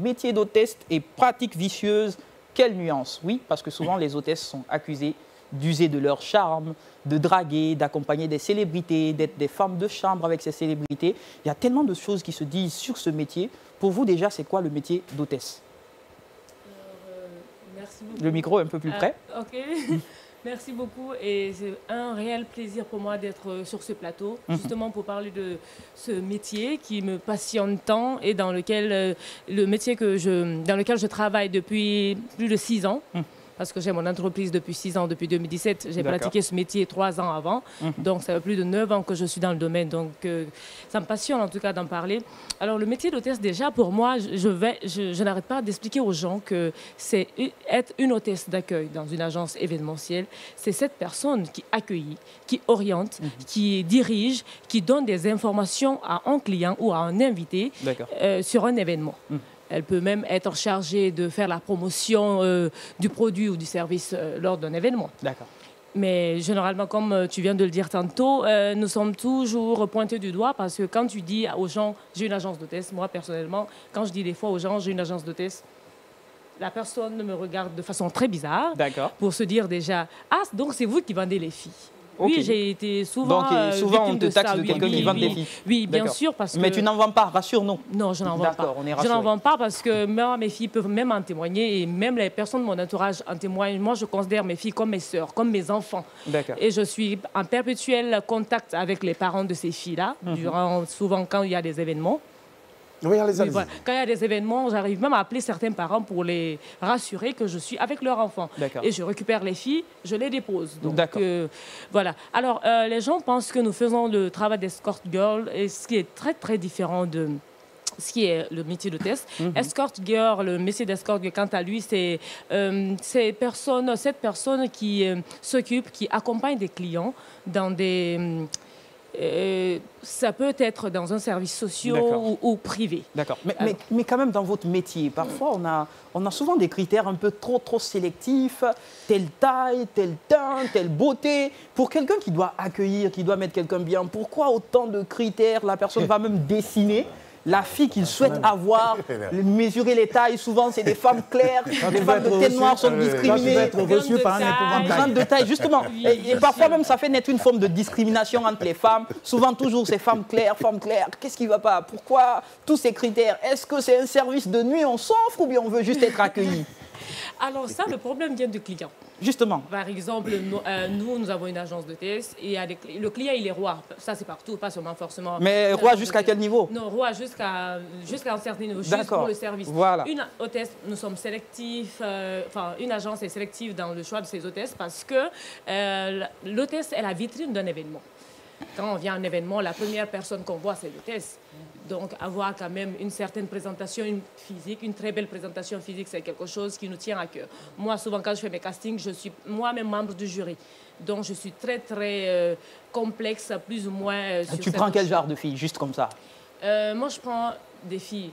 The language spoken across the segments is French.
métier d'hôtesse et pratique vicieuse, quelle nuance? Oui, parce que souvent les hôtesses sont accusées d'user de leur charme, de draguer, d'accompagner des célébrités, d'être des femmes de chambre avec ces célébrités. Il y a tellement de choses qui se disent sur ce métier. Pour vous déjà, c'est quoi le métier d'hôtesse? Merci beaucoup. Le micro est un peu plus près. Ok. Merci beaucoup et c'est un réel plaisir pour moi d'être sur ce plateau, justement pour parler de ce métier qui me passionne tant et dans lequel dans lequel je travaille depuis plus de 6 ans. Parce que j'ai mon entreprise depuis 6 ans, depuis 2017. J'ai pratiqué ce métier 3 ans avant. Donc, ça fait plus de 9 ans que je suis dans le domaine. Donc, ça me passionne en tout cas d'en parler. Alors, le métier d'hôtesse, déjà, pour moi, je n'arrête pas d'expliquer aux gens que c'est être une hôtesse d'accueil dans une agence événementielle. C'est cette personne qui accueille, qui oriente, qui dirige, qui donne des informations à un client ou à un invité sur un événement. Elle peut même être chargée de faire la promotion du produit ou du service lors d'un événement. D'accord. Mais généralement, comme tu viens de le dire tantôt, nous sommes toujours pointés du doigt parce que quand tu dis aux gens « j'ai une agence d'hôtesse », moi personnellement, quand je dis des fois aux gens « j'ai une agence d'hôtesse », la personne me regarde de façon très bizarre pour se dire déjà « ah, donc c'est vous qui vendez les filles ». Okay. Oui, j'ai été souvent. Donc, souvent, on te taxe de quelqu'un qui vend des filles. Oui, bien sûr. Parce que... Mais tu n'en vends pas, rassure-nous. Non, je n'en vends pas. On est rassuré. Je n'en vends pas parce que moi, mes filles peuvent même en témoigner et même les personnes de mon entourage en témoignent. Moi, je considère mes filles comme mes sœurs, comme mes enfants. Et je suis en perpétuel contact avec les parents de ces filles-là, souvent quand il y a des événements. Oui, allez-y. Voilà. Quand il y a des événements, j'arrive même à appeler certains parents pour les rassurer que je suis avec leur enfant. Et je récupère les filles, je les dépose. Donc, voilà. Alors, les gens pensent que nous faisons le travail d'escort girl, et ce qui est très, très différent de ce qui est le métier d'hôtesse. Escort girl, le métier d'escort girl, quant à lui, c'est cette personne qui s'occupe, qui accompagne des clients dans des... ça peut être dans un service social ou privé. D'accord. Mais quand même, dans votre métier, parfois, on a souvent des critères un peu trop sélectifs. Telle taille, tel teint, telle beauté. Pour quelqu'un qui doit accueillir, qui doit mettre quelqu'un bien, pourquoi autant de critères? La personne va même dessiner la fille qu'il souhaite avoir, mesurer les tailles. Souvent, c'est des femmes claires. Les femmes de teint noir sont discriminées. Grande de taille, justement. Et parfois même, ça fait naître une forme de discrimination entre les femmes. Souvent, toujours ces femmes claires, Qu'est-ce qui ne va pas? Pourquoi tous ces critères? Est-ce que c'est un service de nuit, on s'offre ou bien on veut juste être accueilli? Alors ça, le problème vient du client. Justement. Par exemple, nous avons une agence de test et le client, il est roi. Ça, c'est partout, pas seulement forcément... Mais roi jusqu'à quel niveau? Non, roi jusqu'à un certain niveau, juste pour le service. Voilà. Une hôtesse, nous sommes sélectifs, une agence est sélective dans le choix de ses hôtesses parce que l'hôtesse est la vitrine d'un événement. Quand on vient à un événement, la première personne qu'on voit, c'est l'hôtesse. Donc, avoir quand même une certaine présentation physique, une très belle présentation physique, c'est quelque chose qui nous tient à cœur. Moi, souvent, quand je fais mes castings, je suis moi-même membre du jury. Donc, je suis très, très complexe, plus ou moins... Tu prends quel genre de filles, juste comme ça? Moi, je prends des filles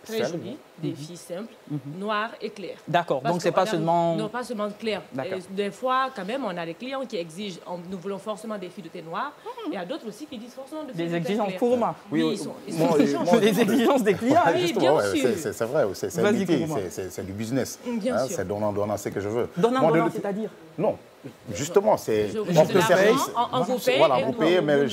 très jolies, des filles simples, noires et claires. D'accord, donc c'est pas seulement... Non, pas seulement claires. Des fois, quand même, on a des clients qui exigent, nous voulons forcément des filles de teint noir, et il y a d'autres aussi qui disent forcément de filles de teint clair. Des exigences pour moi. Oui, ils sont des exigences des clients. Oui, bien sûr. C'est vrai, c'est un métier, c'est du business. Bien sûr. C'est donnant, c'est que je veux. Donnant, c'est-à-dire? Non. Justement, c'est... On vous paye. Voilà, vous payez, mais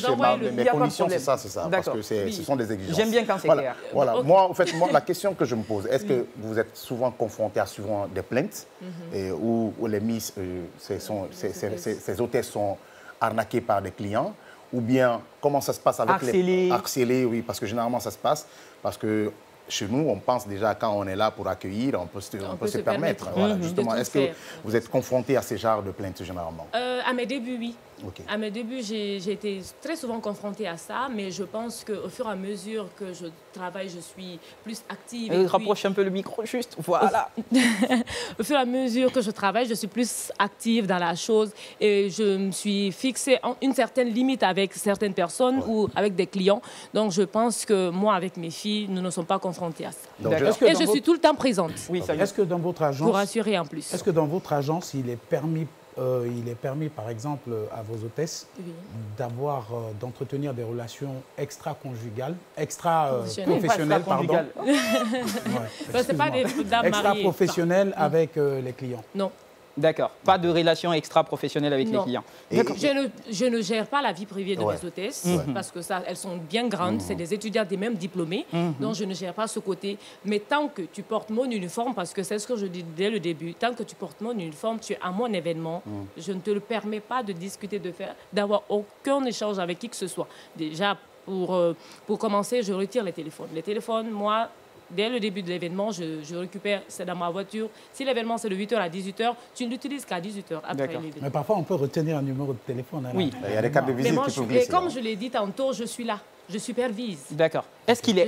mes conditions, c'est ça. Parce que ce sont des exigences. J'aime bien quand c'est clair. Voilà. Moi, en fait, la question que je me pose, est-ce que vous êtes souvent confronté à des plaintes où les miss, ces hôtesses sont arnaquées par des clients? Ou bien, comment ça se passe avec les... Harcelées, oui, parce que généralement, ça se passe. Parce que chez nous, on pense déjà quand on est là pour accueillir, on peut se permettre. Voilà, justement, est-ce que vous êtes confronté à ces genres de plaintes généralement? À mes débuts, oui. Okay. À mes débuts, j'ai été très souvent confrontée à ça, mais je pense qu'au fur et à mesure que je travaille, je suis plus active. Rapproche un peu le micro, juste, voilà. Au fur et à mesure que je travaille, je suis plus active dans la chose et je me suis fixée une certaine limite avec certaines personnes ou avec des clients. Donc, je pense que moi, avec mes filles, nous ne sommes pas confrontés à ça. Et je suis tout le temps présente. Oui, est-ce que dans votre agence... Pour assurer en plus. Est-ce que dans votre agence, il est permis il est permis, par exemple, à vos hôtesses d'entretenir des relations extra-conjugales, extra-professionnelles, pardon. C'est pas des dames mariées. Extra-professionnelles avec les clients. Non. D'accord. Pas de relation extra-professionnelle avec les clients. Je ne gère pas la vie privée de mes hôtesses parce que elles sont bien grandes, c'est des étudiants des mêmes diplômés, donc je ne gère pas ce côté. Mais tant que tu portes mon uniforme, parce que c'est ce que je dis dès le début, tant que tu portes mon uniforme, tu es à mon événement, je ne te le permets pas de discuter, d'avoir aucun échange avec qui que ce soit. Déjà, pour commencer, je retire les téléphones. Les téléphones, moi, dès le début de l'événement, je récupère, c'est dans ma voiture. Si l'événement c'est de 8h à 18h, tu ne l'utilises qu'à 18h après l'événement. Mais parfois, on peut retenir un numéro de téléphone. Hein, oui. Il y a des cartes de visite qui peuvent glisser. Et comme je l'ai dit tantôt, je suis là. Je supervise. D'accord. Est-ce qu'il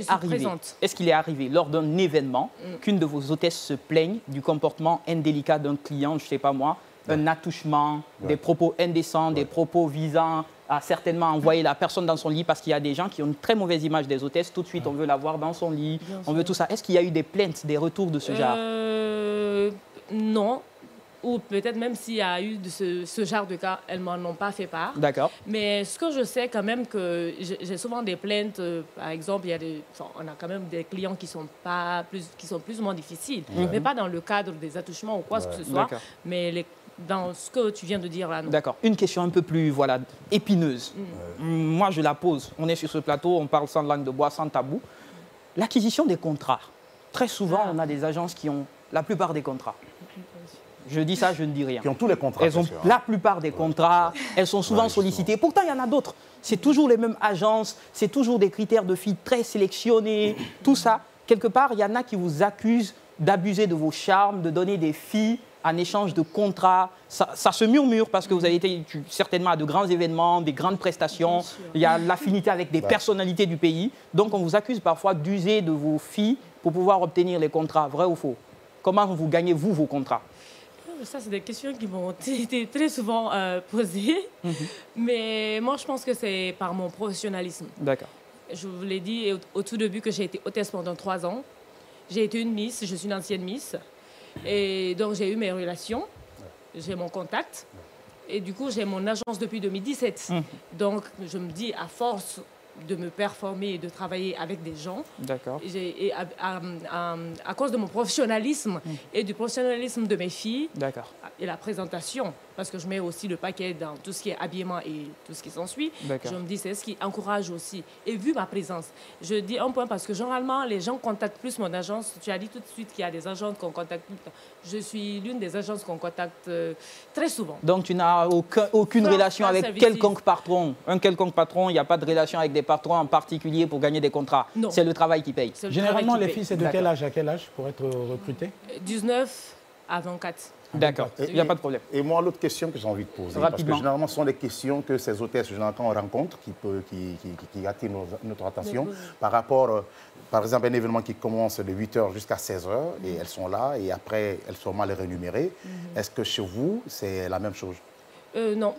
est arrivé lors d'un événement qu'une de vos hôtesses se plaigne du comportement indélicat d'un client, je ne sais pas moi, un attouchement, des propos indécents, des propos visant à certainement envoyer la personne dans son lit, parce qu'il y a des gens qui ont une très mauvaise image des hôtesses. Tout de suite, on veut la voir dans son lit, on veut tout ça. Est-ce qu'il y a eu des plaintes, des retours de ce genre? Non. Ou peut-être même s'il y a eu ce genre de cas, elles m'en ont pas fait part. D'accord. Mais ce que je sais quand même, que j'ai souvent des plaintes. Par exemple, on a quand même des clients qui sont plus ou moins difficiles, mais pas dans le cadre des attouchements ou quoi que ce soit. Mais dans ce que tu viens de dire là. D'accord. Une question un peu plus épineuse. Moi, je la pose. On est sur ce plateau, on parle sans langue de bois, sans tabou. L'acquisition des contrats. Très souvent, on a des agences qui ont la plupart des contrats. Je dis ça, je ne dis rien. Qui ont tous les contrats. Elles ont la plupart des contrats, elles sont souvent sollicitées. Pourtant, il y en a d'autres. C'est toujours les mêmes agences, c'est toujours des critères de filles très sélectionnés, tout ça. Quelque part, il y en a qui vous accusent d'abuser de vos charmes, de donner des filles en échange de contrats. Ça se murmure parce que vous avez été certainement à de grands événements, des grandes prestations. Il y a l'affinité avec des personnalités du pays. Donc, on vous accuse parfois d'user de vos filles pour pouvoir obtenir les contrats. Vrai ou faux? Comment vous gagnez, vous, vos contrats? Ça, c'est des questions qui m'ont été très souvent posées. Mais moi, je pense que c'est par mon professionnalisme. D'accord. Je vous l'ai dit au tout début que j'ai été hôtesse pendant 3 ans. J'ai été une Miss, je suis une ancienne Miss. Et donc, j'ai eu mes relations, j'ai mon contact. Et du coup, j'ai mon agence depuis 2017. Donc, je me dis, à force de me performer et de travailler avec des gens. D'accord. Et à cause de mon professionnalisme et du professionnalisme de mes filles. D'accord. Et la présentation, parce que je mets aussi le paquet dans tout ce qui est habillement et tout ce qui s'ensuit. Je me dis, c'est ce qui encourage aussi. Et vu ma présence, je dis un point parce que généralement, les gens contactent plus mon agence. Tu as dit tout de suite qu'il y a des agences qu'on contacte tout le temps. Je suis l'une des agences qu'on contacte très souvent. Donc, tu n'as aucune relation avec quelconque patron. Un quelconque patron, il n'y a pas de relation avec des patrons en particulier pour gagner des contrats. Non. C'est le travail qui paye. Généralement, les filles, c'est de quel âge à quel âge pour être recrutées? 19 à 24. D'accord, il n'y a pas de problème. Et moi, l'autre question que j'ai envie de poser, rapidement, parce que généralement, ce sont des questions que ces hôtesses, généralement, quand on rencontre, qui attirent notre attention, par rapport, par exemple, à un événement qui commence de 8h jusqu'à 16h, et elles sont là, et après, elles sont mal rémunérées. Est-ce que chez vous, c'est la même chose? Non.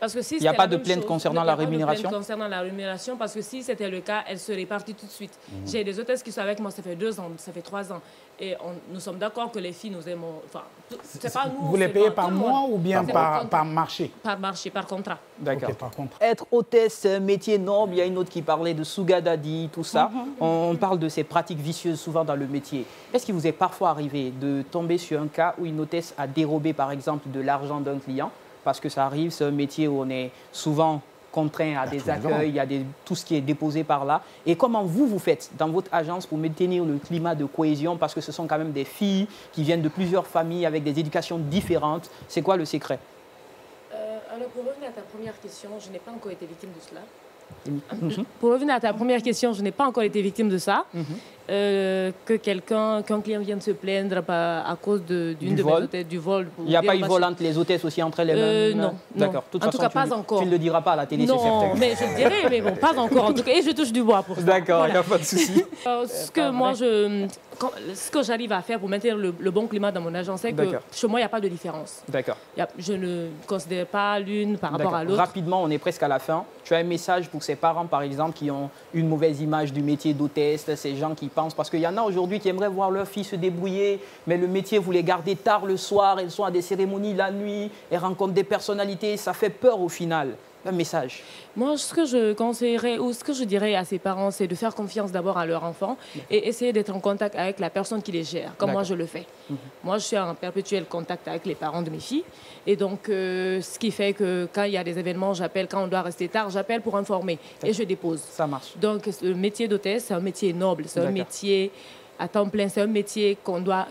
Parce que si il n'y a pas de plainte concernant la rémunération? Concernant la rémunération, parce que si c'était le cas, elle serait partie tout de suite. J'ai des hôtesses qui sont avec moi, ça fait 2 ans, ça fait 3 ans. Et nous sommes d'accord que les filles nous aimons. Enfin, c'est pas nous. Vous les payez par mois ou bien par marché? Par marché, par contrat. D'accord. Okay, par contrat. Être hôtesse, métier noble, il y a une autre qui parlait de Sugar Daddy, tout ça. On parle de ces pratiques vicieuses souvent dans le métier. Est-ce qu'il vous est parfois arrivé de tomber sur un cas où une hôtesse a dérobé, par exemple, de l'argent d'un client? Parce que ça arrive, c'est un métier où on est souvent contraint à des accueils, il y a tout ce qui est déposé par là. Et comment vous faites dans votre agence pour maintenir le climat de cohésion? Parce que ce sont quand même des filles qui viennent de plusieurs familles avec des éducations différentes. C'est quoi le secret? Alors, pour revenir à ta première question, je n'ai pas encore été victime de cela. Pour revenir à ta première question, je n'ai pas encore été victime de ça. Qu'un client vienne se plaindre à cause d'une de mes hôtesses, du vol. Il n'y a pas eu vol entre les hôtesses aussi entre elles? Non. D'accord. En tout cas, pas encore. Tu ne le diras pas à la télé, c'est certain. Non, mais je le dirai, mais bon, pas encore. En tout cas, et je touche du bois pour ça. D'accord, il n'y a pas de souci. Ce que j'arrive à faire pour maintenir le bon climat dans mon agence, c'est que chez moi, il n'y a pas de différence. D'accord. Je ne considère pas l'une par rapport à l'autre. Rapidement, on est presque à la fin. Tu as un message pour ces parents, par exemple, qui ont une mauvaise image du métier d'hôtesse, ces gens qui pensent. Parce qu'il y en a aujourd'hui qui aimeraient voir leur fille se débrouiller, mais le métier, vous les gardez tard le soir, elles sont à des cérémonies la nuit, elles rencontrent des personnalités, ça fait peur au final. Un message. Moi, ce que je conseillerais ou ce que je dirais à ces parents, c'est de faire confiance d'abord à leur enfant et essayer d'être en contact avec la personne qui les gère, comme moi je le fais. Moi, je suis en perpétuel contact avec les parents de mes filles. Et donc, ce qui fait que quand il y a des événements, j'appelle. Quand on doit rester tard, j'appelle pour informer et je dépose. Ça marche. Donc, le métier d'hôtesse, c'est un métier noble, c'est un métier à temps plein, c'est un métier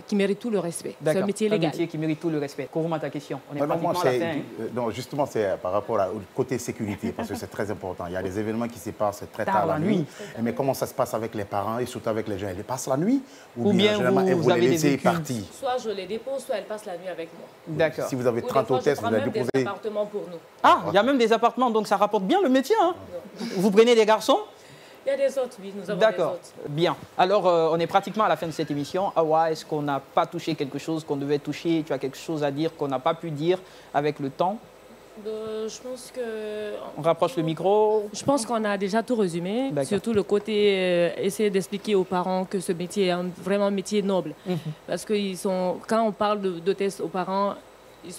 qui mérite tout le respect. C'est un métier légal. Un métier qui mérite tout le respect. Comment ta question? On est pratiquement à la fin. Non, justement, c'est par rapport au côté sécurité, parce que c'est très important. Il y a des événements qui se passent très tard la nuit. Mais comment ça se passe avec les parents et surtout avec les jeunes? Ils passent la nuit ou bien vous avez les laissez partir? Soit je les dépose, soit elles passent la nuit avec moi. D'accord. Si vous avez 30 hôtesses, vous allez déposer... des appartements pour nous. Ah, il y a même des appartements, donc ça rapporte bien le métier. Hein? Vous prenez des garçons? Il y a des autres, oui, nous avons des autres. D'accord, bien. Alors, on est pratiquement à la fin de cette émission. Awa, est-ce qu'on n'a pas touché quelque chose qu'on devait toucher? Tu as quelque chose à dire qu'on n'a pas pu dire avec le temps? Je pense que... On rapproche le micro. Je pense qu'on a déjà tout résumé. Surtout le côté essayer d'expliquer aux parents que ce métier est vraiment un métier noble. Parce que quand on parle d'hôtesse aux parents, ils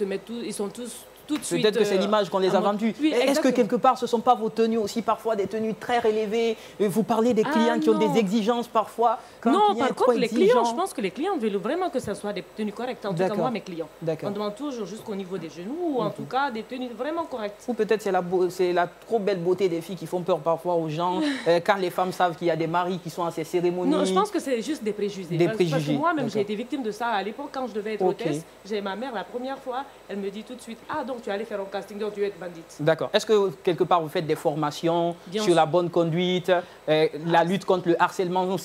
sont tous... Peut-être que c'est l'image qu'on les a vendue. Oui, est-ce que quelque part, ce ne sont pas vos tenues aussi, parfois des tenues très relevées? Vous parlez des clients qui ont des exigences parfois. Non, par contre, les clients, je pense que les clients veulent vraiment que ce soit des tenues correctes. En tout cas, moi, mes clients. On demande toujours jusqu'au niveau des genoux, ou en tout cas des tenues vraiment correctes. Ou peut-être c'est la trop belle beauté des filles qui font peur parfois aux gens, quand les femmes savent qu'il y a des maris qui sont à ces cérémonies. Non, je pense que c'est juste des préjugés. Des préjugés. Parce que moi-même, j'ai été victime de ça. À l'époque, quand je devais être hôtesse, j'ai ma mère, la première fois, elle me dit tout de suite, ah, donc tu allais faire un casting, donc tu es bandite. D'accord. Est-ce que quelque part vous faites des formations sur la bonne conduite, la lutte contre le harcèlement,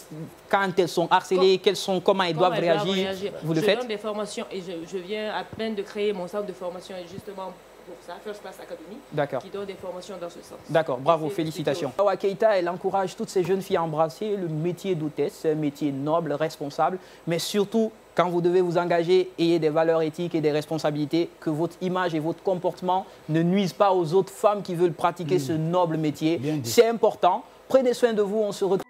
quand elles sont harcelées, comment elles doivent réagir? Vous le faites? Je donne des formations et je viens à peine de créer mon centre de formation justement pour ça, First Class Academy, qui donne des formations dans ce sens. D'accord, bravo, félicitations. Awa Keita, elle encourage toutes ces jeunes filles à embrasser le métier d'hôtesse, un métier noble, responsable, mais surtout, quand vous devez vous engager, ayez des valeurs éthiques et des responsabilités, que votre image et votre comportement ne nuisent pas aux autres femmes qui veulent pratiquer ce noble métier. C'est important. Prenez soin de vous, on se retrouve.